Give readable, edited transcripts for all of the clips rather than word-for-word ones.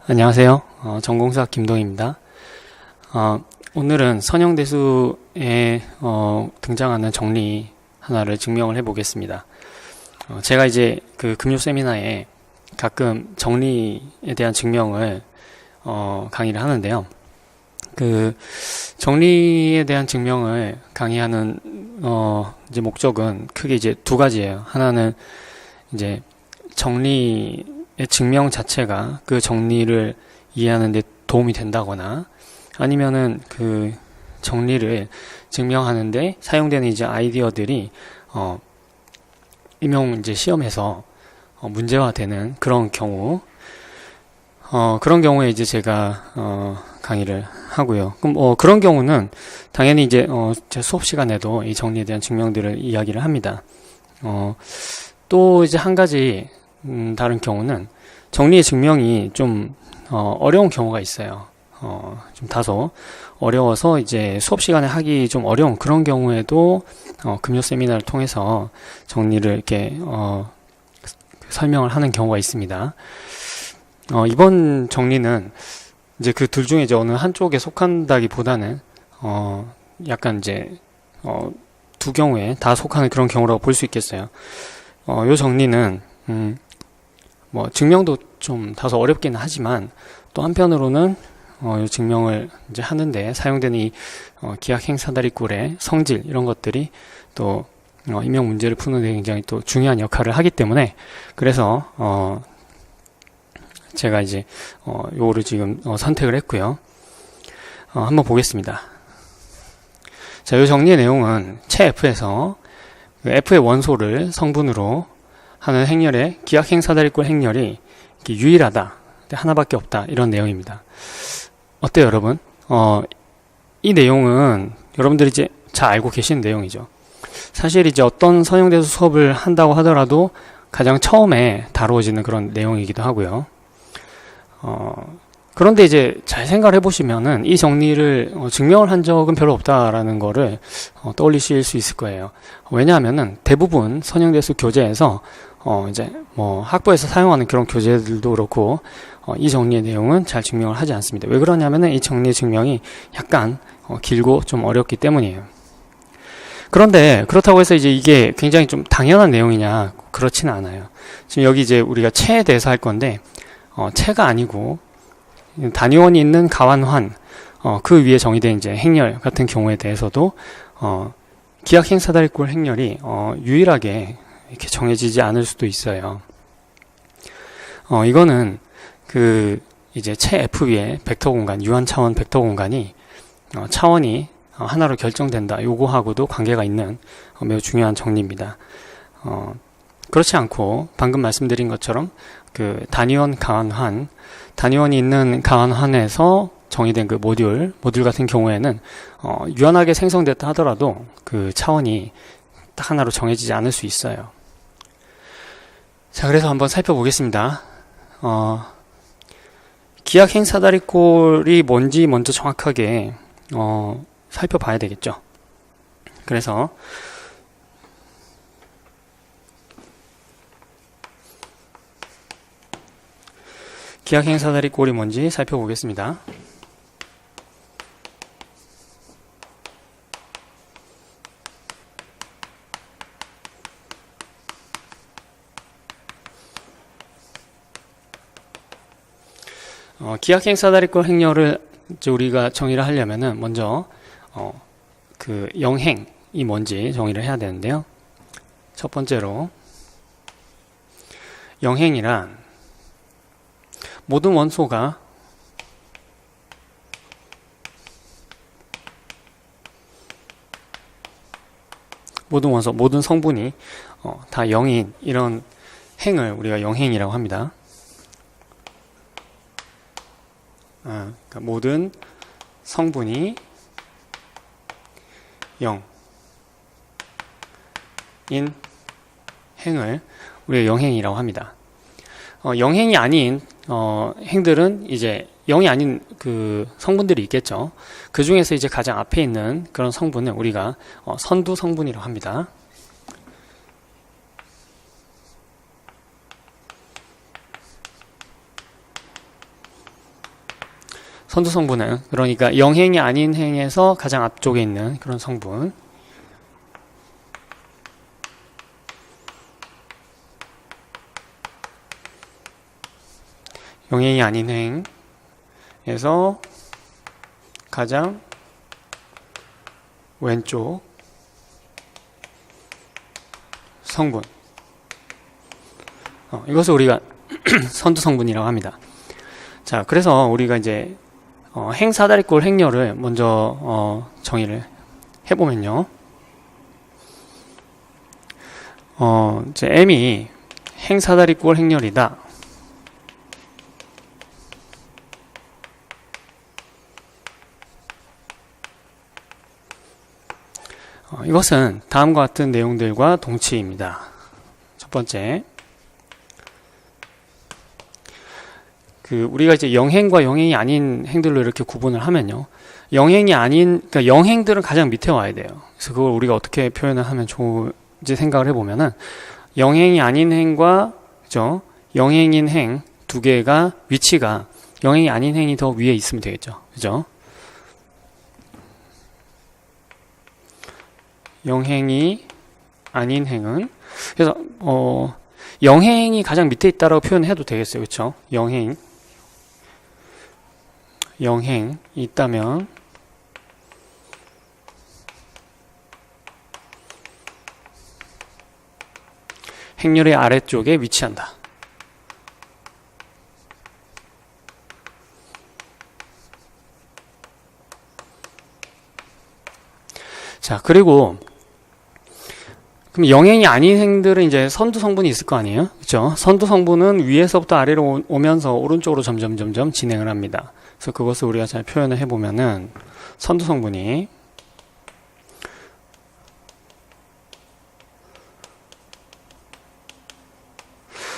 안녕하세요. 전공사 김동희입니다. 오늘은 선형대수에 등장하는 정리 하나를 증명을 해보겠습니다. 제가 이제 그 금요 세미나에 가끔 정리에 대한 증명을 강의를 하는데요. 그 정리에 대한 증명을 강의하는 이제 목적은 크게 이제 두 가지예요. 하나는 이제 정리의 증명 자체가 그 정리를 이해하는 데 도움이 된다거나 아니면은 그 정리를 증명하는데 사용되는 이제 아이디어들이 임용 이제 시험에서 문제화되는 그런 경우 그런 경우에 이제 제가 강의를 하고요. 그럼 그런 경우는 당연히 이제 제 수업 시간에도 이 정리에 대한 증명들을 이야기를 합니다. 또 이제 한 가지 다른 경우는 정리의 증명이 좀 어려운 경우가 있어요. 좀 다소 어려워서 이제 수업 시간에 하기 좀 어려운 그런 경우에도 금요 세미나를 통해서 정리를 이렇게 설명을 하는 경우가 있습니다. 이번 정리는 이제 그 둘 중에 이제 어느 한쪽에 속한다기보다는 약간 이제 두 경우에 다 속하는 그런 경우라고 볼 수 있겠어요. 요 정리는 뭐 증명도 좀 다소 어렵기는 하지만 또 한편으로는 이 증명을 이제 하는데 사용되는 이 기하행사다리꼴의 성질 이런 것들이 또 임용 문제를 푸는 데 굉장히 또 중요한 역할을 하기 때문에 그래서 제가 이제 요거를 지금 선택을 했고요. 한번 보겠습니다. 자, 요 정리의 내용은 채 F에서 그 F의 원소를 성분으로 하는 행렬의 기하행사다리꼴 행렬이 유일하다, 하나밖에 없다 이런 내용입니다. 어때요, 여러분? 이 내용은 여러분들이 이제 잘 알고 계시는 내용이죠. 사실 이제 어떤 선형대수 수업을 한다고 하더라도 가장 처음에 다루어지는 그런 내용이기도 하고요. 그런데 이제 잘 생각을 해보시면은 이 정리를 증명을 한 적은 별로 없다라는 거를 떠올리실 수 있을 거예요. 왜냐하면은 대부분 선형대수 교재에서 이제 뭐 학부에서 사용하는 그런 교재들도 그렇고 이 정리의 내용은 잘 증명을 하지 않습니다. 왜 그러냐면은 이 정리의 증명이 약간 길고 좀 어렵기 때문이에요. 그런데 그렇다고 해서 이제 이게 굉장히 좀 당연한 내용이냐 그렇지는 않아요. 지금 여기 이제 우리가 체에 대해서 할 건데 체가 아니고 단위원이 있는 가완환 그 위에 정의된 이제 행렬 같은 경우에 대해서도 기하행사다리꼴 행렬이 유일하게 이렇게 정해지지 않을 수도 있어요. 이거는 그 이제 체 F 위에 벡터 공간, 유한 차원 벡터 공간이 차원이 하나로 결정된다. 요거하고도 관계가 있는 매우 중요한 정리입니다. 그렇지 않고 방금 말씀드린 것처럼 그 단위원 가완환, 단위원이 있는 가완환에서 정의된 그 모듈 같은 경우에는 유한하게 생성됐다 하더라도 그 차원이 딱 하나로 정해지지 않을 수 있어요. 자, 그래서 한번 살펴보겠습니다. 기하행사다리꼴이 뭔지 먼저 정확하게 살펴봐야 되겠죠. 그래서 기하행사다리꼴이 뭔지 살펴보겠습니다. 기하행사다리꼴 행렬을 이제 우리가 정의를 하려면은 먼저 그 영행이 뭔지 정의를 해야 되는데요. 첫 번째로 영행이란 모든 원소가 모든 성분이 다 0인 이런 행을 우리가 영행이라고 합니다. 그러니까 모든 성분이 0인 행을 우리가 영행이라고 합니다. 영행이 아닌 행들은 이제 0이 아닌 그 성분들이 있겠죠. 그 중에서 이제 가장 앞에 있는 그런 성분을 우리가 선두 성분이라고 합니다. 선두 성분은 그러니까 영행이 아닌 행에서 가장 앞쪽에 있는 그런 성분. 영행이 아닌 행에서 가장 왼쪽 성분. 이것을 우리가 선두 성분이라고 합니다. 자, 그래서 우리가 이제 행사다리꼴 행렬을 먼저 정의를 해보면요. 이제 M이 행사다리꼴 행렬이다. 이것은 다음과 같은 내용들과 동치입니다. 첫 번째, 우리가 이제 영행과 영행이 아닌 행들로 이렇게 구분을 하면요. 영행이 아닌, 그러니까 영행들은 가장 밑에 와야 돼요. 그래서 그걸 우리가 어떻게 표현을 하면 좋을지 생각을 해보면은, 영행이 아닌 행과, 그죠? 영행인 행 두 개가 위치가 영행이 아닌 행이 더 위에 있으면 되겠죠. 그죠? 영행이 아닌 행은, 그래서, 영행이 가장 밑에 있다라고 표현해도 되겠어요. 그쵸? 영행이 있다면 행렬의 아래쪽에 위치한다. 자, 그리고 그럼 영행이 아닌 행들은 이제 선두 성분이 있을 거 아니에요? 그렇죠? 선두 성분은 위에서부터 아래로 오면서 오른쪽으로 점점 진행을 합니다. 그래서 그것을 우리가 잘 표현을 해보면은 선두 성분이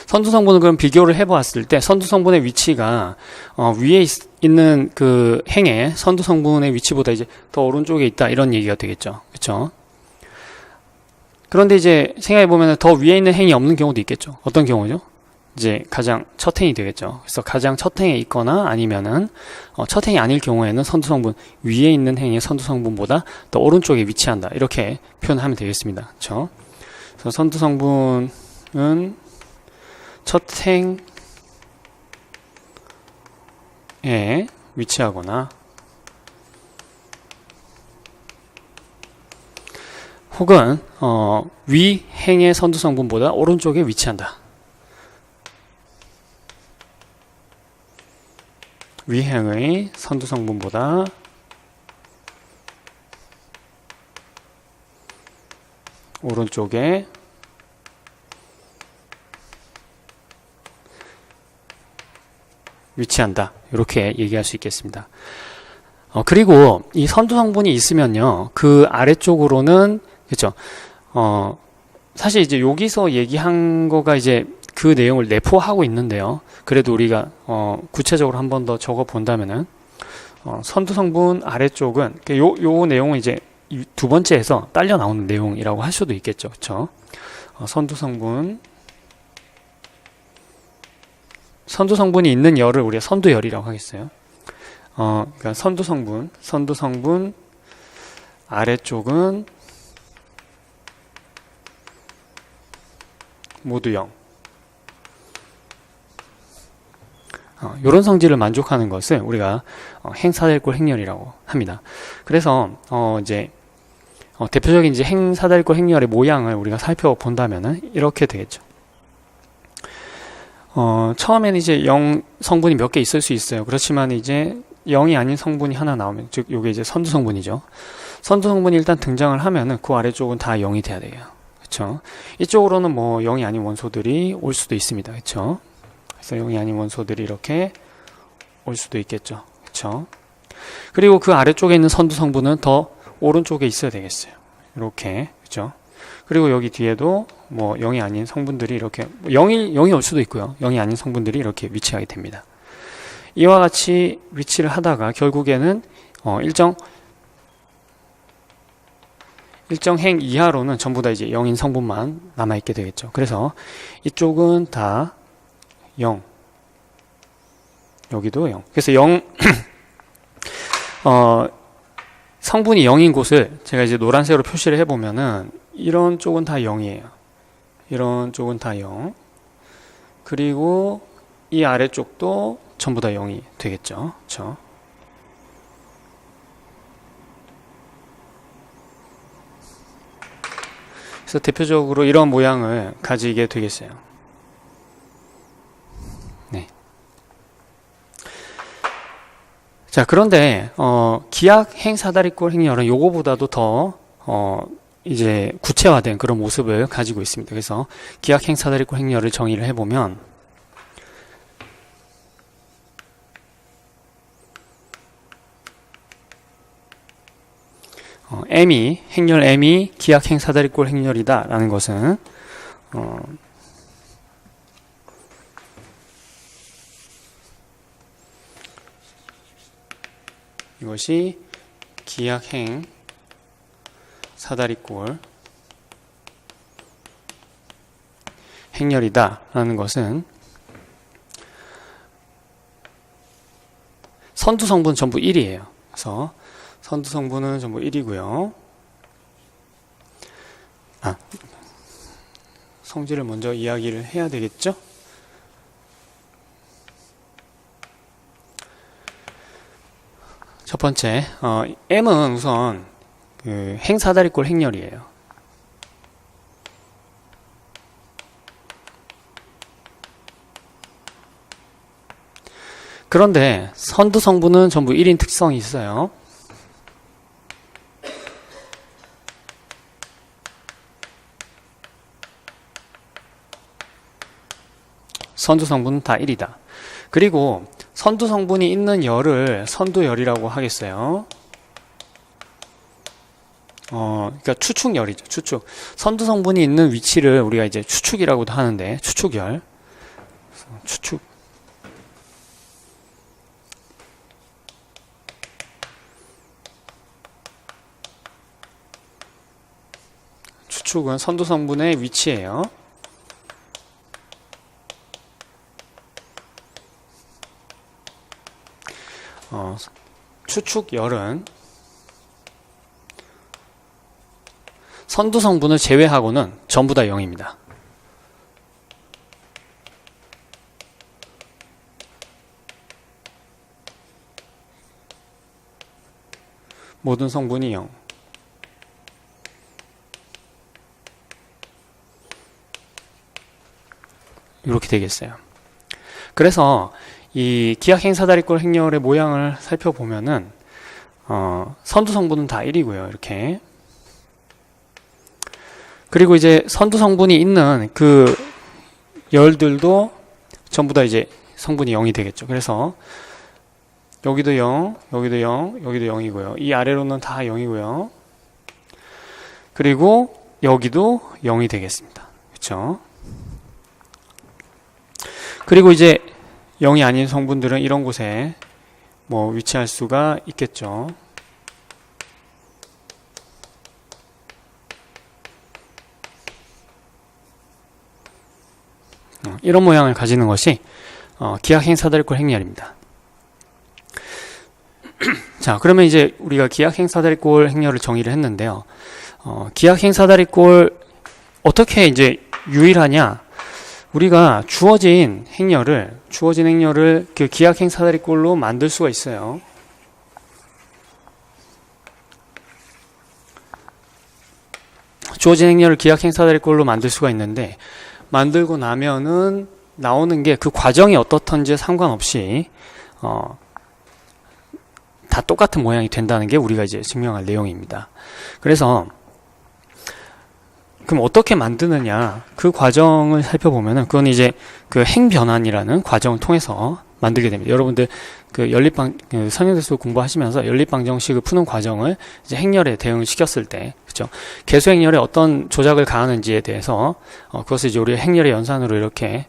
선두 성분은 그럼 비교를 해보았을 때 선두 성분의 위치가 위에 있는 그 행의 선두 성분의 위치보다 이제 더 오른쪽에 있다 이런 얘기가 되겠죠. 그렇죠? 그런데 이제 생각해보면 더 위에 있는 행이 없는 경우도 있겠죠. 어떤 경우죠? 이제 가장 첫 행이 되겠죠. 그래서 가장 첫 행에 있거나 아니면은 첫 행이 아닐 경우에는 선두 성분 위에 있는 행의 선두 성분보다 더 오른쪽에 위치한다. 이렇게 표현하면 되겠습니다. 그렇죠? 그래서 선두 성분은 첫 행에 위치하거나 혹은 위 행의 선두 성분보다 오른쪽에 위치한다. 위 행의 선두 성분보다 오른쪽에 위치한다. 이렇게 얘기할 수 있겠습니다. 그리고 이 선두 성분이 있으면요. 그 아래쪽으로는 그렇죠. 사실 이제 여기서 얘기한 거가 이제 그 내용을 내포하고 있는데요. 그래도 우리가 구체적으로 한 번 더 적어 본다면은 선두 성분 아래쪽은 요 내용은 이제 두 번째에서 딸려 나오는 내용이라고 할 수도 있겠죠. 그렇죠? 선두 성분이 있는 열을 우리가 선두열이라고 하겠어요. 그러니까 선두 성분 아래쪽은 모두 0. 이런 성질을 만족하는 것을 우리가 행사다리꼴 행렬이라고 합니다. 그래서 이제 대표적인 이제 행사다리꼴 행렬의 모양을 우리가 살펴본다면은 이렇게 되겠죠. 처음에는 이제 0 성분이 몇 개 있을 수 있어요. 그렇지만 이제 0이 아닌 성분이 하나 나오면, 즉 요게 이제 선두 성분이죠. 선두 성분이 일단 등장을 하면은 그 아래쪽은 다 0이 돼야 돼요. 그렇죠? 이쪽으로는 뭐 0이 아닌 원소들이 올 수도 있습니다. 그렇죠? 그래서 0이 아닌 원소들이 이렇게 올 수도 있겠죠. 그렇죠? 그리고 그 아래쪽에 있는 선두 성분은 더 오른쪽에 있어야 되겠어요. 이렇게. 그렇죠? 그리고 여기 뒤에도 뭐 0이 아닌 성분들이 이렇게 0이 올 수도 있고요. 0이 아닌 성분들이 이렇게 위치하게 됩니다. 이와 같이 위치를 하다가 결국에는 일정 행 이하로는 전부 다 이제 0인 성분만 남아있게 되겠죠. 그래서 이쪽은 다 0, 여기도 0. 그래서 성분이 0인 곳을 제가 이제 노란색으로 표시를 해보면은 이런 쪽은 다 0이에요. 이런 쪽은 다 0. 그리고 이 아래쪽도 전부 다 0이 되겠죠. 그렇죠? 그래서 대표적으로 이런 모양을 가지게 되겠어요. 네. 자, 그런데 기악 행 사다리꼴 행렬은 요거보다도 더 이제 구체화된 그런 모습을 가지고 있습니다. 그래서 기악 행 사다리꼴 행렬을 정의를 해보면 M이 행렬 M이 기악 행 사다리꼴 행렬이다 라는 것은 이것이 기악 행 사다리꼴 행렬이다 라는 것은 선두 성분은 전부 1이에요. 그래서 선두 성분은 전부 1이고요. 성질을 먼저 이야기를 해야 되겠죠? 첫 번째, M은 우선 그 행사다리꼴 행렬이에요. 그런데 선두 성분은 전부 1인 특성이 있어요. 선두 성분은 다 1이다. 그리고 선두 성분이 있는 열을 선두열이라고 하겠어요. 그러니까 추축열이죠. 추축. 선두 성분이 있는 위치를 우리가 이제 추축이라고도 하는데, 추축열. 추축. 추축은 선두 성분의 위치예요. 추축열은 선두 성분을 제외하고는 전부 다 0입니다. 모든 성분이 0. 이렇게 되겠어요. 그래서 이 기악 행 사다리꼴 행렬의 모양을 살펴보면은 선두 성분은 다 1이고요. 이렇게. 그리고 이제 선두 성분이 있는 그 열들도 전부 다 이제 성분이 0이 되겠죠. 그래서 여기도 0, 여기도 0, 여기도 0이고요. 이 아래로는 다 0이고요. 그리고 여기도 0이 되겠습니다. 그렇죠? 그리고 이제 0이 아닌 성분들은 이런 곳에 뭐 위치할 수가 있겠죠. 이런 모양을 가지는 것이 기악 행 사다리꼴 행렬입니다. 자, 그러면 이제 우리가 기악 행 사다리꼴 행렬을 정의를 했는데요. 기악 행 사다리꼴 어떻게 이제 유일하냐? 우리가 주어진 행렬을 그 기악 행 사다리꼴로 만들 수가 있어요. 주어진 행렬을 기악 행 사다리꼴로 만들 수가 있는데, 만들고 나면은 나오는 게 그 과정이 어떻던지 상관없이 다 똑같은 모양이 된다는 게 우리가 이제 증명할 내용입니다. 그래서 그럼 어떻게 만드느냐, 그 과정을 살펴보면은 그건 이제 그 행변환이라는 과정을 통해서 만들게 됩니다. 여러분들 그 선형대수 공부하시면서 연립방정식을 푸는 과정을 이제 행렬에 대응을 시켰을 때, 그렇죠? 개수 행렬에 어떤 조작을 가하는지에 대해서 그것을 이제 우리 행렬의 연산으로 이렇게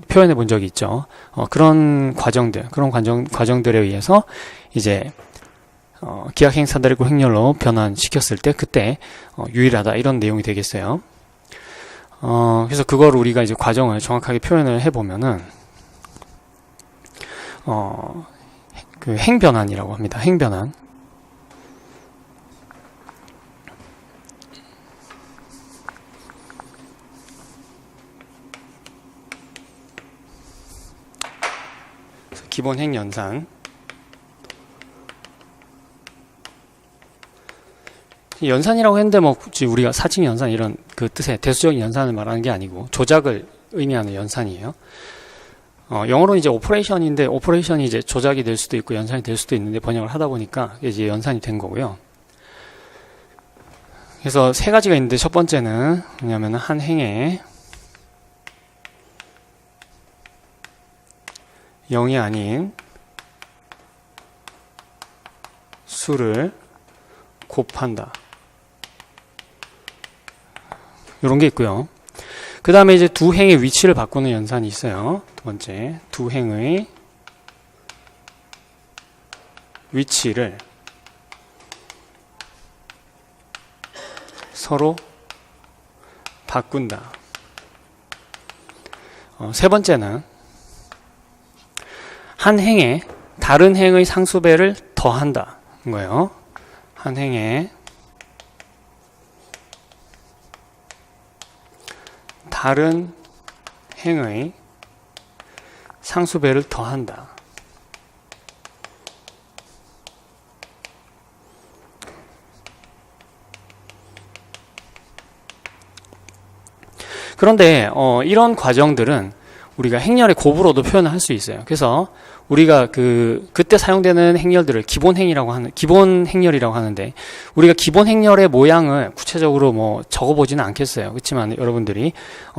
표현해 본 적이 있죠. 그런 과정들에 의해서 이제 기악 행 사다리꼴 행렬로 변환시켰을 때 그때 유일하다, 이런 내용이 되겠어요. 그래서 그걸 우리가 이제 과정을 정확하게 표현을 해보면은 그 행변환이라고 합니다. 행변환. 기본 행 연산. 연산이라고 했는데 뭐 굳이 우리가 사칭 연산 이런 그 뜻의 대수적인 연산을 말하는 게 아니고 조작을 의미하는 연산이에요. 영어로는 이제 오퍼레이션인데 오퍼레이션이 이제 조작이 될 수도 있고 연산이 될 수도 있는데 번역을 하다 보니까 이제 연산이 된 거고요. 그래서 세 가지가 있는데 첫 번째는 뭐냐면 한 행에 0이 아닌 수를 곱한다. 이런 게 있고요. 그 다음에 이제 두 행의 위치를 바꾸는 연산이 있어요. 두 번째, 두 행의 위치를 서로 바꾼다. 세 번째는 한 행에 다른 행의 상수배를 더한다. 거예요. 한 행에 다른 행의 상수배를 더한다. 그런데 이런 과정들은 우리가 행렬의 곱으로도 표현을 할 수 있어요. 그래서 우리가 그때 사용되는 행렬들을 기본 행렬이라고 하는데 우리가 기본 행렬의 모양을 구체적으로 뭐 적어보지는 않겠어요. 그렇지만 여러분들이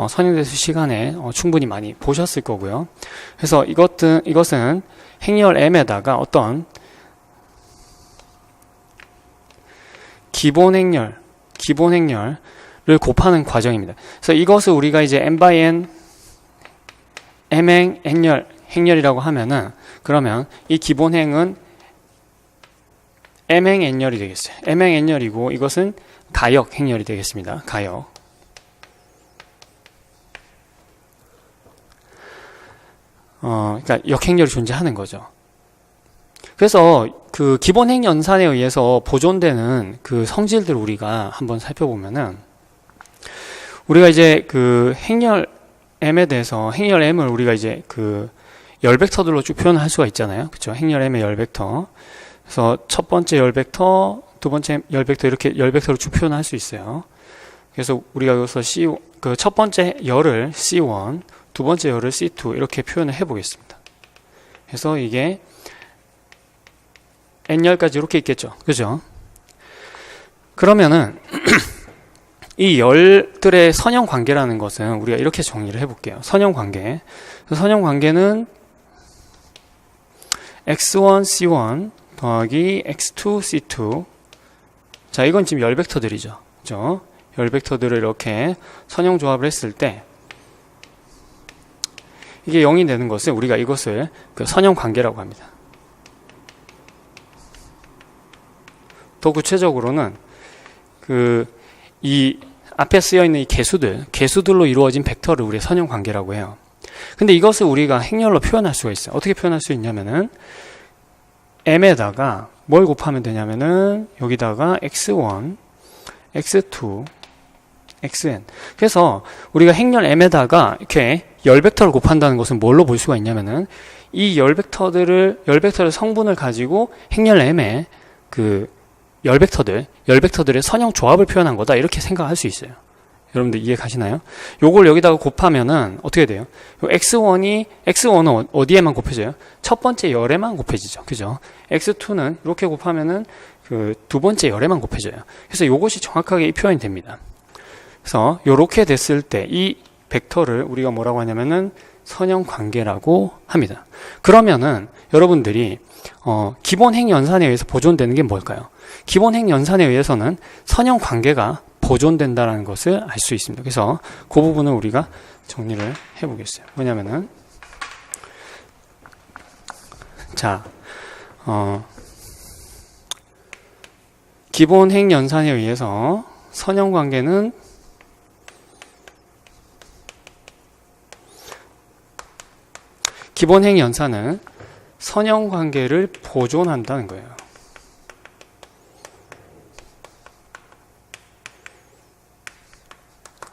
선행대수 시간에 충분히 많이 보셨을 거고요. 그래서 이것은 행렬 m에다가 어떤 기본 행렬을 곱하는 과정입니다. 그래서 이것을 우리가 이제 n by n m행 행렬이라고 하면은 그러면 이 기본행은 m행 n열이 되겠어요. m행 n열이고 이것은 가역 행렬이 되겠습니다. 가역. 그러니까 역행렬이 존재하는 거죠. 그래서 그 기본행 연산에 의해서 보존되는 그 성질들을 우리가 한번 살펴보면은 우리가 이제 그 행렬 m에 대해서 행렬 m을 우리가 이제 그 열벡터들로 쭉 표현할 수가 있잖아요. 그렇죠? 행렬 m의 열벡터. 그래서 첫 번째 열벡터, 두 번째 열벡터 이렇게 열벡터로 쭉 표현할 수 있어요. 그래서 우리가 여기서 그 첫 번째 열을 C1, 두 번째 열을 C2 이렇게 표현을 해 보겠습니다. 그래서 이게 n열까지 이렇게 있겠죠. 그죠? 그러면은 이 열들의 선형 관계라는 것은 우리가 이렇게 정리를 해볼게요. 선형 관계. 선형 관계는 x1, c1 더하기 x2, c2. 자, 이건 지금 열 벡터들이죠. 그죠? 열 벡터들을 이렇게 선형 조합을 했을 때 이게 0이 되는 것을 우리가 이것을 그 선형 관계라고 합니다. 더 구체적으로는 이 앞에 쓰여 있는 이 개수들로 이루어진 벡터를 우리가 선형 관계라고 해요. 근데 이것을 우리가 행렬로 표현할 수가 있어요. 어떻게 표현할 수 있냐면은 m에다가 뭘 곱하면 되냐면은 여기다가 x1, x2, xn. 그래서 우리가 행렬 m에다가 이렇게 열 벡터를 곱한다는 것은 뭘로 볼 수가 있냐면은 이 열 벡터의 성분을 가지고 행렬 m에 열 벡터들의 선형 조합을 표현한 거다. 이렇게 생각할 수 있어요. 여러분들 이해 가시나요? 요걸 여기다가 곱하면은 어떻게 돼요? x1은 어디에만 곱해져요? 첫 번째 열에만 곱해지죠. 그죠? x2는 이렇게 곱하면은 그 두 번째 열에만 곱해져요. 그래서 요것이 정확하게 이 표현이 됩니다. 그래서 요렇게 됐을 때 이 벡터를 우리가 뭐라고 하냐면은 선형 관계라고 합니다. 그러면은 여러분들이 기본 행 연산에 의해서 보존되는 게 뭘까요? 기본 행 연산에 의해서는 선형 관계가 보존된다는 것을 알 수 있습니다. 그래서 그 부분을 우리가 정리를 해보겠어요. 뭐냐면은 자, 기본 행 연산에 의해서 선형 관계는 기본 행 연산은 선형 관계를 보존한다는 거예요.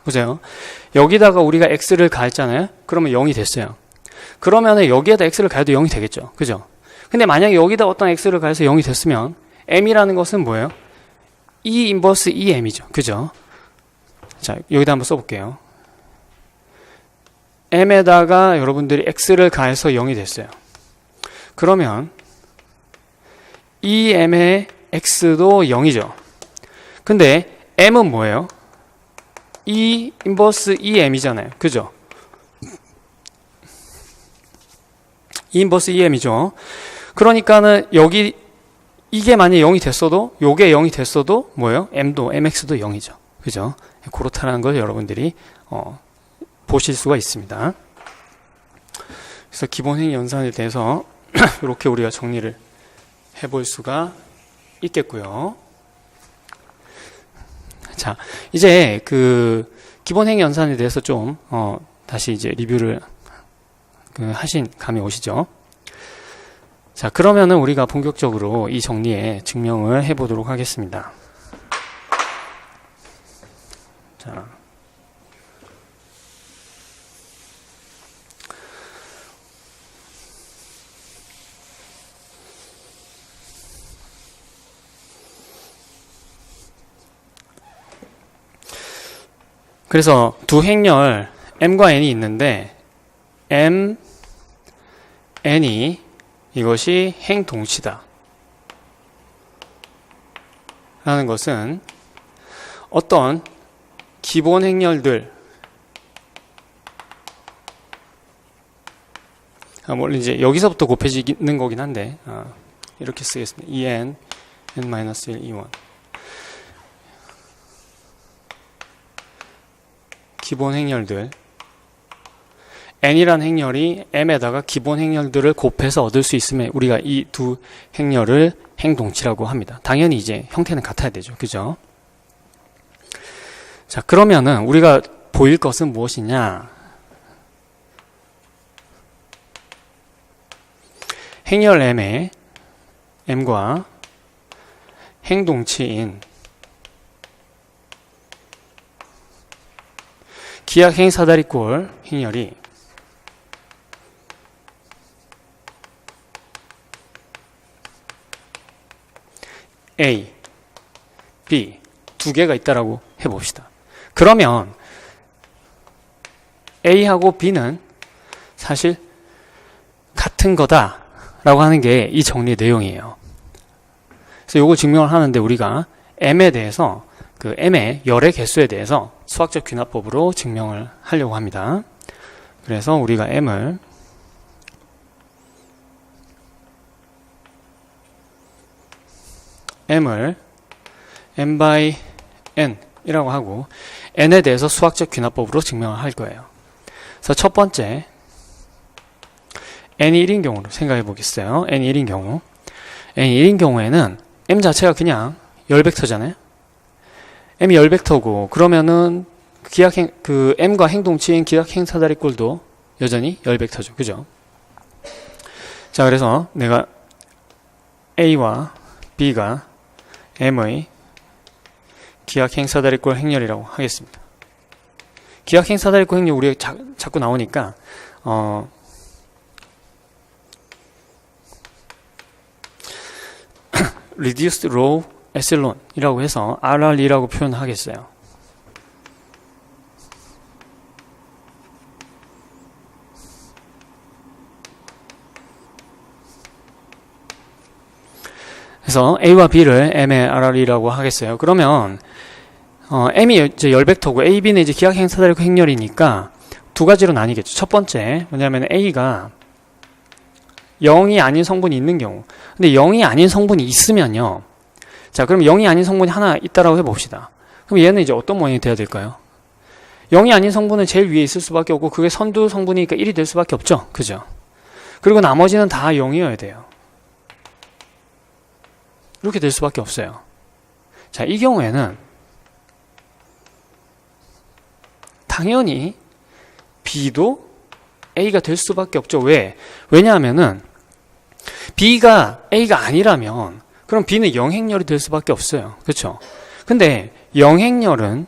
보세요. 여기다가 우리가 x를 가했잖아요. 그러면 0이 됐어요. 그러면 여기에다 x를 가해도 0이 되겠죠. 그죠? 근데 만약에 여기다 어떤 x를 가해서 0이 됐으면 m이라는 것은 뭐예요? E 인버스 EM이죠. 그죠? 자, 여기다 한번 써볼게요. m에다가 여러분들이 x를 가해서 0이 됐어요. 그러면 EM의 x도 0이죠. 근데 m은 뭐예요? E 인버스 EM이잖아요. 그죠? E 인버스 EM이죠. 그러니까는 여기 이게 만약에 0이 됐어도 요게 0이 됐어도 뭐예요? m도 mx도 0이죠. 그죠? 그렇다는 걸 여러분들이 보실 수가 있습니다. 그래서 기본행 연산에 대해서 이렇게 우리가 정리를 해볼 수가 있겠고요. 자, 이제 그 기본행 연산에 대해서 좀 다시 이제 리뷰를 하신 감이 오시죠? 자, 그러면은 우리가 본격적으로 이 정리에 증명을 해보도록 하겠습니다. 자, 그래서 두 행렬 m과 n이 있는데 m, n이 이것이 행동치다 라는 것은 어떤 기본 행렬들, 물론 이제 여기서부터 곱해지는 거긴 한데 이렇게 쓰겠습니다. en, n-1, e1 기본 행렬들, n이라는 행렬이 m에다가 기본 행렬들을 곱해서 얻을 수 있으면 우리가 이 두 행렬을 행동치라고 합니다. 당연히 이제 형태는 같아야 되죠. 그죠? 자, 그러면은 우리가 보일 것은 무엇이냐? 행렬 m과 행동치인 기하행 사다리꼴 행렬이 A, B 두 개가 있다라고 해봅시다. 그러면 A하고 B는 사실 같은 거다라고 하는 게 이 정리의 내용이에요. 그래서 이걸 증명을 하는데 우리가 M에 대해서 그 M의 열의 개수에 대해서 수학적 귀납법으로 증명을 하려고 합니다. 그래서 우리가 M을 m by n 이라고 하고 n에 대해서 수학적 귀납법으로 증명을 할 거예요. 그래서 첫 번째 n이 1인 경우로 생각해 보겠어요. n이 1인 경우 n이 1인 경우에는 m 자체가 그냥 열벡터잖아요. m이 열벡터고 그러면은 그 m과 행동치인 기하행 사다리꼴도 여전히 열벡터죠. 그죠? 자, 그래서 내가 A와 B가 m의 기하행 사다리꼴 행렬이라고 하겠습니다. 기하행 사다리꼴 행렬 우리가 자꾸 나오니까 reduced row echelon이라고 해서 RR이라고 표현하겠어요. 그래서 A와 B를 M의 RR이라고 하겠어요. 그러면 M이 이제 열벡터고 A, B는 이제 기하행 사다리꼴 행렬이니까 두 가지로 나뉘겠죠. 첫 번째 뭐냐면 A가 0이 아닌 성분이 있는 경우. 근데 0이 아닌 성분이 있으면요. 자, 그럼 0이 아닌 성분이 하나 있다라고 해봅시다. 그럼 얘는 이제 어떤 모양이 돼야 될까요? 0이 아닌 성분은 제일 위에 있을 수밖에 없고 그게 선두 성분이니까 1이 될 수밖에 없죠. 그죠? 그리고 나머지는 다 0이어야 돼요. 이렇게 될 수밖에 없어요. 자, 이 경우에는 당연히 B도 A가 될 수밖에 없죠. 왜? 왜냐하면은 B가 A가 아니라면 그럼 B는 영행렬이 될 수밖에 없어요. 그렇죠? 근데 영행렬은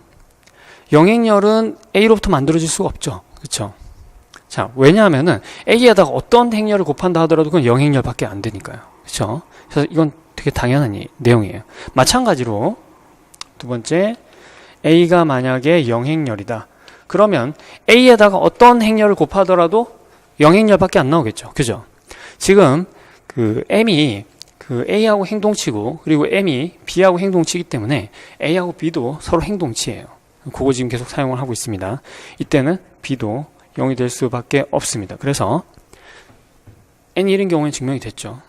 A로부터 만들어질 수가 없죠. 그렇죠? 자, 왜냐하면은 A에다가 어떤 행렬을 곱한다 하더라도 그건 영행렬밖에 안 되니까요. 그렇죠? 그래서 이건 되게 당연한 내용이에요. 마찬가지로 두 번째, A가 만약에 영행렬이다. 그러면 A에다가 어떤 행렬을 곱하더라도 영행렬밖에 안 나오겠죠. 그죠? 지금 그 M이 그 A하고 행동치고 그리고 M이 B하고 행동치기 때문에 A하고 B도 서로 행동치예요. 그거 지금 계속 사용을 하고 있습니다. 이때는 B도 0이 될 수밖에 없습니다. 그래서 N이 1인 경우에는 증명이 됐죠.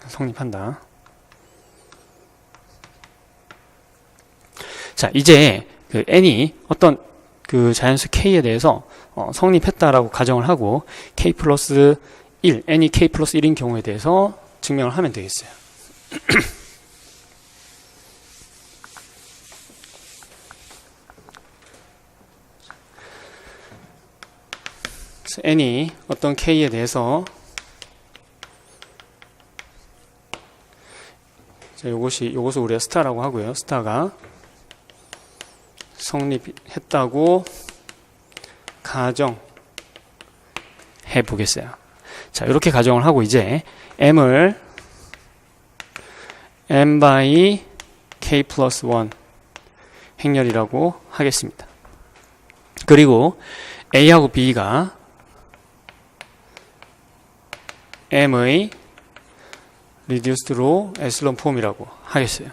성립한다. 자, 이제 그 N이 어떤 그 자연수 K에 대해서 성립했다라고 가정을 하고 K 플러스 1, N이 K 플러스 1인 경우에 대해서 증명을 하면 되겠어요. N이 어떤 K에 대해서 자, 요것을 우리가 스타라고 하고요. 스타가 성립했다고 가정해 보겠어요. 자, 이렇게 가정을 하고 이제 M을 M by K 플러스 1 행렬이라고 하겠습니다. 그리고 A하고 B가 M의 reduced row echelon 폼이라고 하겠어요.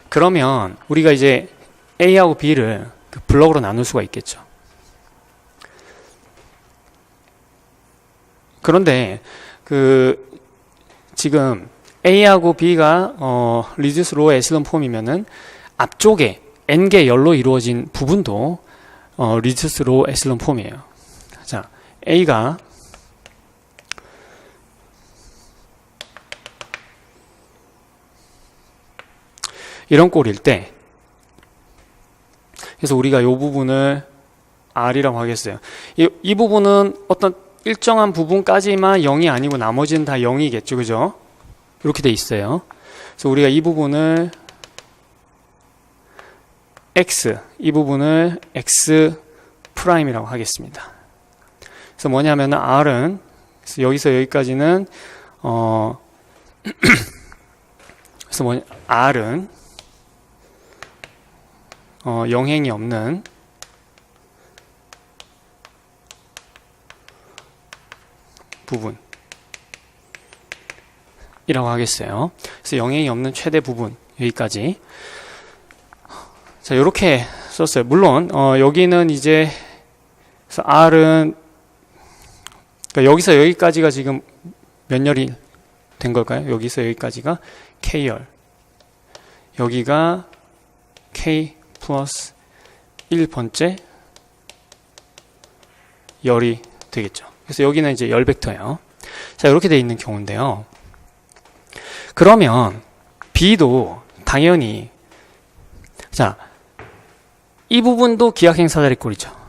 그러면 우리가 이제 A하고 B를 그 블럭으로 나눌 수가 있겠죠. 그런데 그 지금 A하고 B가 reduced row echelon 폼이면은 앞쪽에 N개 열로 이루어진 부분도 reduced row echelon 폼이에요. 자, A가 이런 꼴일 때, 그래서 우리가 이 부분을 R이라고 하겠어요. 이 부분은 어떤 일정한 부분까지만 0이 아니고 나머지는 다 0이겠죠. 그죠? 이렇게 돼 있어요. 그래서 우리가 이 부분을 X, 이 부분을 X 프라임이라고 하겠습니다. 그래서 뭐냐면 R은, 그래서 여기서 여기까지는, 그래서 R은, 영행이 없는 부분이라고 하겠어요. 그래서 영행이 없는 최대 부분 여기까지. 자, 이렇게 썼어요. 물론 여기는 이제 그래서 R은 그러니까 여기서 여기까지가 지금 몇 열이 된 걸까요? 여기서 여기까지가 K열, 여기가 K 플러스 1번째 열이 되겠죠. 그래서 여기는 이제 열 벡터예요. 자, 이렇게 돼 있는 경우인데요. 그러면 B도 당연히 자, 이 부분도 기하행사다리꼴이죠.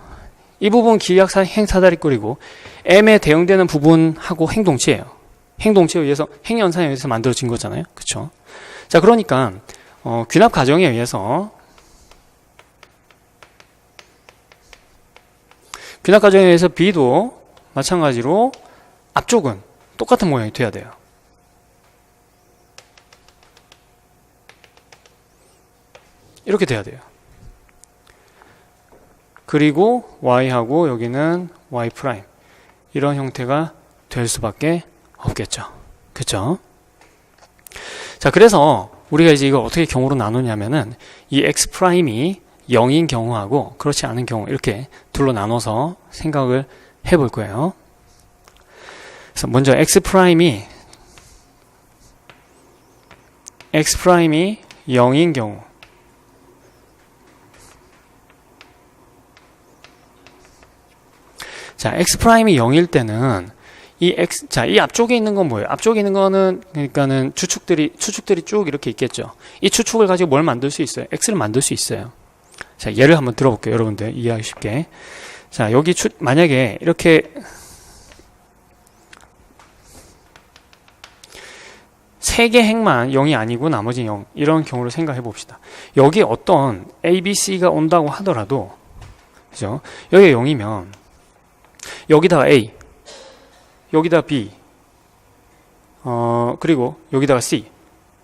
이 부분 기하행사다리꼴이고 M에 대응되는 부분하고 행동치예요. 행동치에 의해서 행연산에 의해서 만들어진 거잖아요. 그렇죠? 자, 그러니까 귀납 가정에 의해서 B도 마찬가지로 앞쪽은 똑같은 모양이 돼야 돼요. 이렇게 돼야 돼요. 그리고 Y하고 여기는 Y 프라임 이런 형태가 될 수밖에 없겠죠. 그렇죠? 자, 그래서 우리가 이제 이걸 어떻게 경우로 나누냐면은 이 X 프라임이 0인 경우하고 그렇지 않은 경우 이렇게 둘로 나눠서 생각을 해볼 거예요. 그래서 먼저 X 프라임이 0인 경우, 자, X 프라임이 0일 때는 이 앞쪽에 있는 건 뭐예요? 앞쪽에 있는 거는 그러니까는 추축들이 쭉 이렇게 있겠죠. 이 추축을 가지고 뭘 만들 수 있어요? X를 만들 수 있어요. 자, 예를 한번 들어볼게요. 여러분들 이해하기 쉽게. 자, 여기 만약에 이렇게 세 개 행만 0이 아니고 나머지 0 이런 경우를 생각해 봅시다. 여기 어떤 A, B, C가 온다고 하더라도 그죠? 여기가 0이면 여기다가 A, 여기다 B, 그리고 여기다가 C.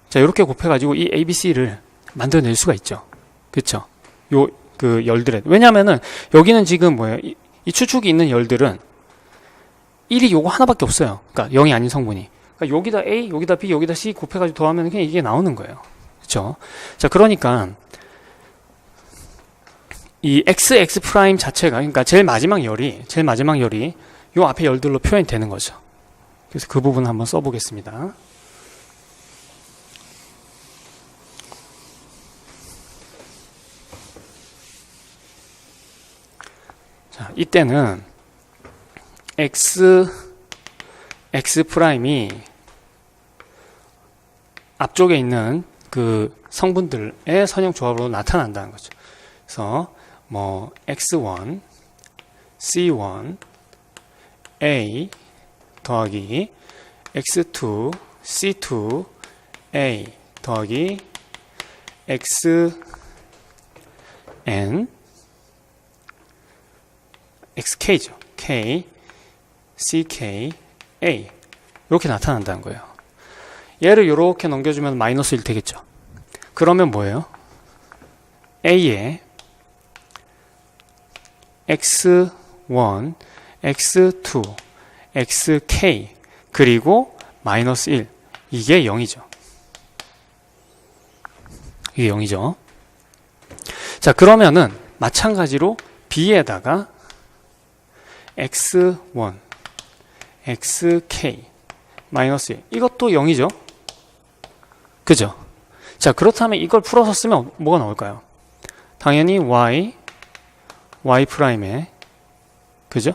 자, 이렇게 곱해가지고 이 A, B, C를 만들어낼 수가 있죠. 그쵸? 그 열들에. 왜냐면은 여기는 지금 뭐예요? 이 추축이 있는 열들은 1이 요거 하나밖에 없어요. 그러니까 0이 아닌 성분이. 그러니까 여기다 A, 여기다 B, 여기다 C 곱해가지고 더하면 그냥 이게 나오는 거예요. 그쵸? 자, 그러니까 이 XX 프라임 자체가, 그러니까 제일 마지막 열이 요 앞에 열들로 표현이 되는 거죠. 그래서 그 부분 한번 써보겠습니다. 자, 이때는 X 프라임이 앞쪽에 있는 그 성분들의 선형 조합으로 나타난다는 거죠. 그래서 뭐 X1, C1, A 더하기 X2, C2, A 더하기 XN, XK죠. K, CK, A 이렇게 나타난다는 거예요. 얘를 이렇게 넘겨주면 마이너스 1 되겠죠. 그러면 뭐예요? A에 X1, X2, XK 그리고 마이너스 1 이게 0이죠. 이게 0이죠. 자, 그러면은 마찬가지로 B에다가 X1, XK 마이너스 1 이것도 0이죠. 그죠? 자, 그렇다면 이걸 풀어서 쓰면 뭐가 나올까요? 당연히 Y 프라임에 그죠?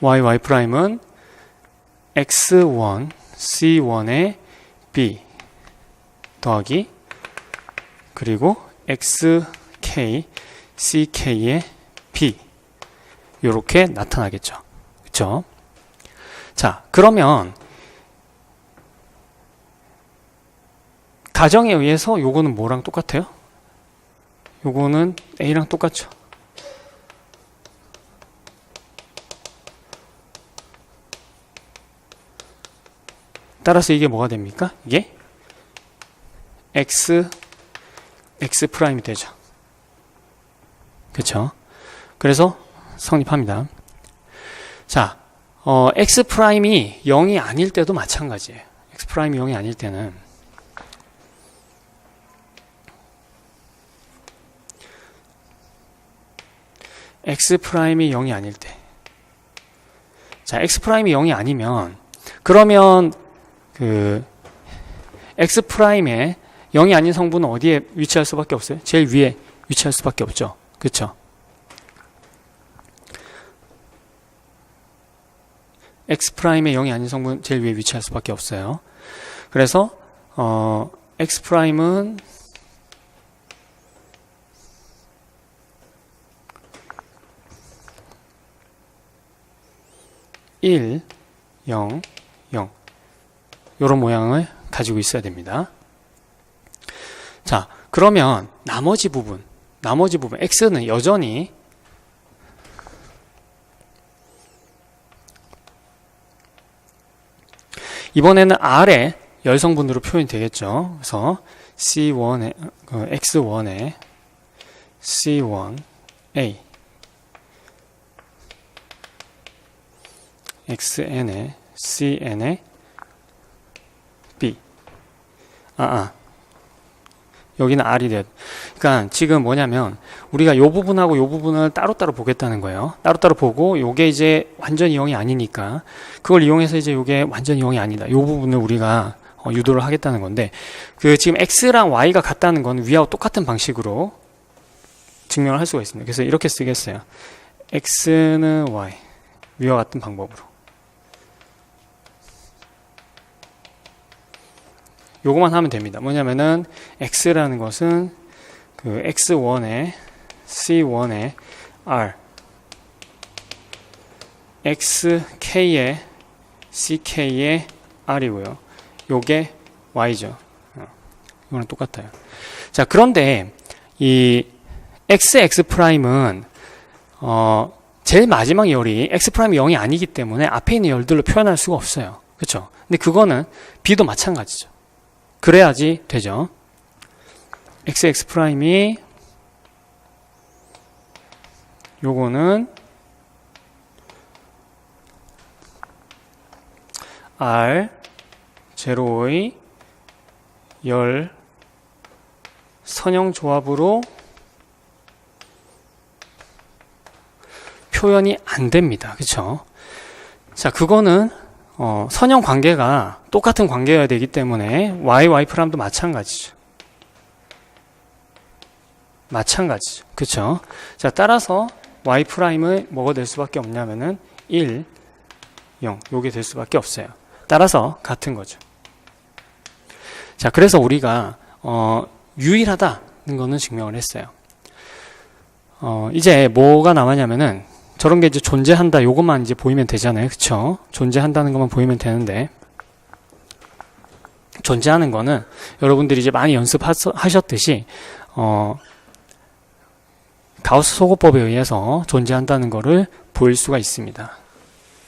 Y 프라임은 X1, C1의 B 더하기 그리고 XK, CK의 B 요렇게 나타나겠죠. 그쵸? 자, 그러면 가정에 의해서 요거는 뭐랑 똑같아요? 요거는 A랑 똑같죠. 따라서 이게 뭐가 됩니까? 이게 X 프라임이 되죠. 그쵸? 그래서 성립합니다. 자, X 프라임이 0이 아닐 때도 마찬가지예요. X 프라임이 0이 아닐 때는 X 프라임이 0이 아닐 때. 자, X 프라임이 0이 아니면 그러면 그 X 프라임에 0이 아닌 성분은 어디에 위치할 수밖에 없어요? 제일 위에 위치할 수밖에 없죠. 그렇죠? X 프라임에 0이 아닌 성분 제일 위에 위치할 수밖에 없어요. 그래서 X 프라임은 1, 0, 0 이런 모양을 가지고 있어야 됩니다. 자, 그러면 나머지 부분 X는 여전히 이번에는 R의 열성분으로 표현이 되겠죠. 그래서 C1에 X1에 C1A XN에 CN에 B 여기는 R이 돼요. 그러니까 지금 뭐냐면 우리가 요 부분하고 요 부분을 따로따로 보겠다는 거예요. 따로따로 보고 요게 이제 완전히 0이 아니니까 그걸 이용해서 이제 요게 완전히 0이 아니다. 요 부분을 우리가 유도를 하겠다는 건데 그 지금 X랑 Y가 같다는 건 위하고 똑같은 방식으로 증명을 할 수가 있습니다. 그래서 이렇게 쓰겠어요. X는 Y 위와 같은 방법으로 요거만 하면 됩니다. 뭐냐면은 X라는 것은 그 X1에 C1에 R XK에 ck의 r이고요. 요게 y죠. 이거랑 똑같아요. 자, 그런데 이 x'은 제일 마지막 열이 x'이 0이 아니기 때문에 앞에 있는 열들로 표현할 수가 없어요. 그렇죠? 근데 그거는 b도 마찬가지죠. 그래야지 되죠. x'이 요거는 R 제로의 열 선형 조합으로 표현이 안 됩니다. 그쵸? 자, 그거는 선형 관계가 똑같은 관계여야 되기 때문에 y,y'도 마찬가지죠. 마찬가지죠. 그쵸? 자, 따라서 y'은 뭐가 될 수밖에 없냐면은 1, 0 요게 될 수밖에 없어요. 따라서 같은 거죠. 자, 그래서 우리가 유일하다는 거는 증명을 했어요. 이제 뭐가 남았냐면은 저런 게 이제 존재한다 요것만 이제 보이면 되잖아요. 그쵸? 존재한다는 것만 보이면 되는데 존재하는 거는 여러분들이 이제 많이 연습하셨듯이 가우스 소거법에 의해서 존재한다는 거를 보일 수가 있습니다.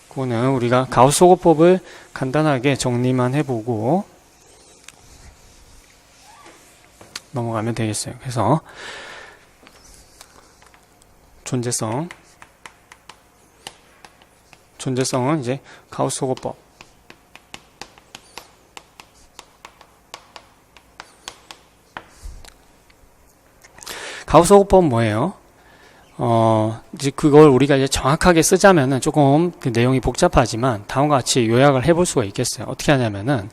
그거는 우리가 가우스 소거법을 간단하게 정리만 해보고 넘어가면 되겠어요. 그래서 존재성은 이제 가우스 소거법. 가우스 소거법은 뭐예요? 이제 그걸 우리가 이제 정확하게 쓰자면은 조금 그 내용이 복잡하지만 다음과 같이 요약을 해볼 수가 있겠어요. 어떻게 하냐면은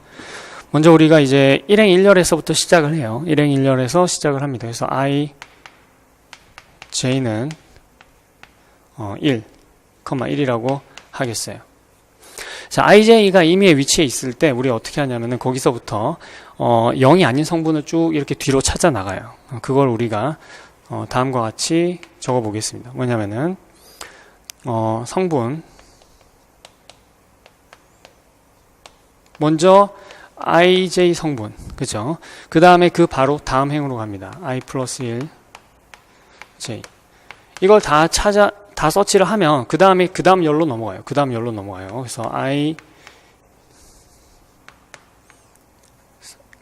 먼저 우리가 이제 1행 1열에서부터 시작을 해요. 1행 1열에서 시작을 합니다. 그래서 I, J는 1, 1이라고 하겠어요. 자, IJ가 임의의 위치에 있을 때 우리 어떻게 하냐면은 거기서부터 0이 아닌 성분을 쭉 이렇게 뒤로 찾아 나가요. 그걸 우리가 다음과 같이 적어 보겠습니다. 뭐냐면은 성분 먼저 IJ 성분, 그죠? 그 다음에 그 바로 다음 행으로 갑니다. I 플러스 1 J 이걸 다 서치를 하면 그 다음 열로 넘어가요. 그래서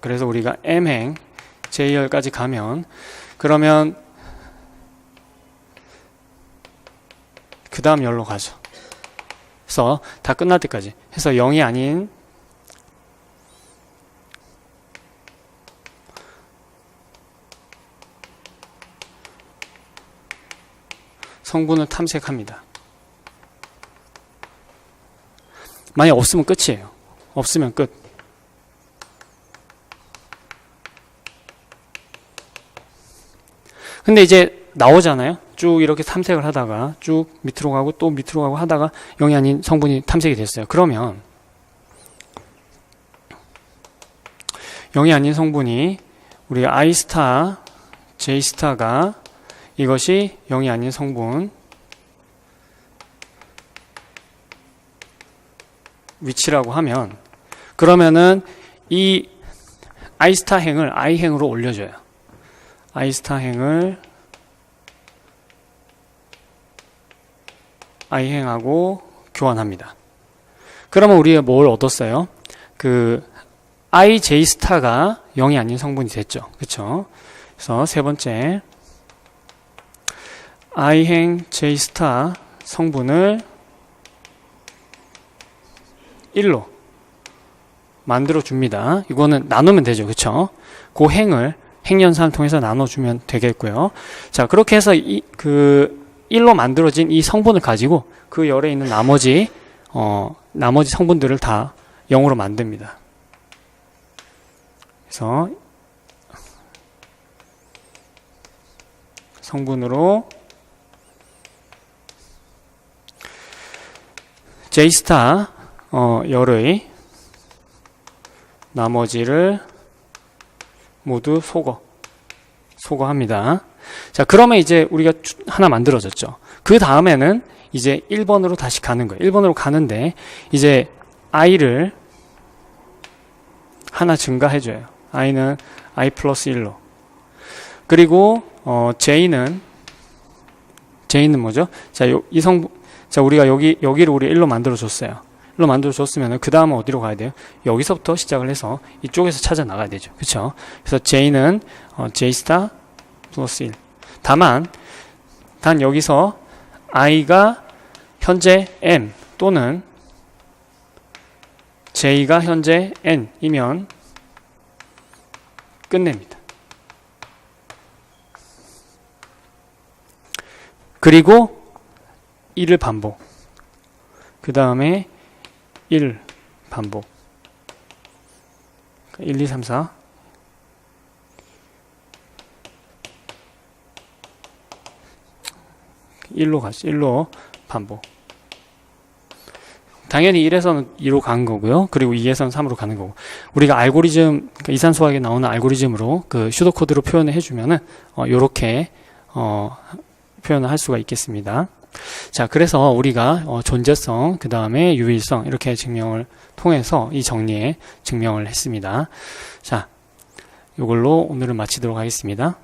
그래서 우리가 M행 J열까지 가면 그러면 그 다음 열로 가죠. 그래서 다 끝날 때까지 해서 0이 아닌 성분을 탐색합니다. 만약 없으면 끝이에요. 없으면 끝. 근데 이제 나오잖아요. 쭉 이렇게 탐색을 하다가 쭉 밑으로 가고 또 밑으로 가고 하다가 0이 아닌 성분이 탐색이 됐어요. 그러면 0이 아닌 성분이 우리가 I 스타, J 스타가 이것이 0이 아닌 성분 위치라고 하면 그러면은 이 I 스타 행을 I 행으로 올려줘요. I 스타 행을 I 행하고 교환합니다. 그러면 우리가 뭘 얻었어요? 그 I J 스타가 0이 아닌 성분이 됐죠. 그렇죠? 그래서 세 번째 I행 J 스타 성분을 1로 만들어 줍니다. 이거는 나누면 되죠. 그렇죠? 그 행연산을 통해서 나눠주면 되겠고요. 자, 그렇게 해서 그 1로 만들어진 이 성분을 가지고 그 열에 있는 나머지 성분들을 다 0으로 만듭니다. 그래서 성분으로 J스타 열의 나머지를 모두 소거합니다. 자, 그러면 이제 우리가 하나 만들어졌죠. 그 다음에는 이제 1번으로 다시 가는 거예요. 1번으로 가는데 이제 i를 하나 증가해줘요. i는 i 플러스 1로. 그리고 j는 뭐죠? 자, 자, 우리가 여기를 우리 1로 만들어줬어요. 1로 만들어줬으면 그 다음은 어디로 가야 돼요? 여기서부터 시작을 해서 이쪽에서 찾아 나가야 되죠. 그쵸? 그래서 j는 j 스타 플러스 1. 단 여기서 i가 현재 m 또는 j가 현재 n이면 끝냅니다. 그리고 1을 반복. 그 다음에 1 반복. 1, 2, 3, 4. 일로 가죠. 1로 반복. 당연히 1에서는 2로 가는 거고요. 그리고 2에서는 3으로 가는 거고. 우리가 알고리즘, 이산수학에 나오는 알고리즘으로 그 슈도코드로 표현을 해주면은, 요렇게, 표현을 할 수가 있겠습니다. 자, 그래서 우리가 존재성, 그 다음에 유일성 이렇게 증명을 통해서 이 정리에 증명을 했습니다. 자, 이걸로 오늘은 마치도록 하겠습니다.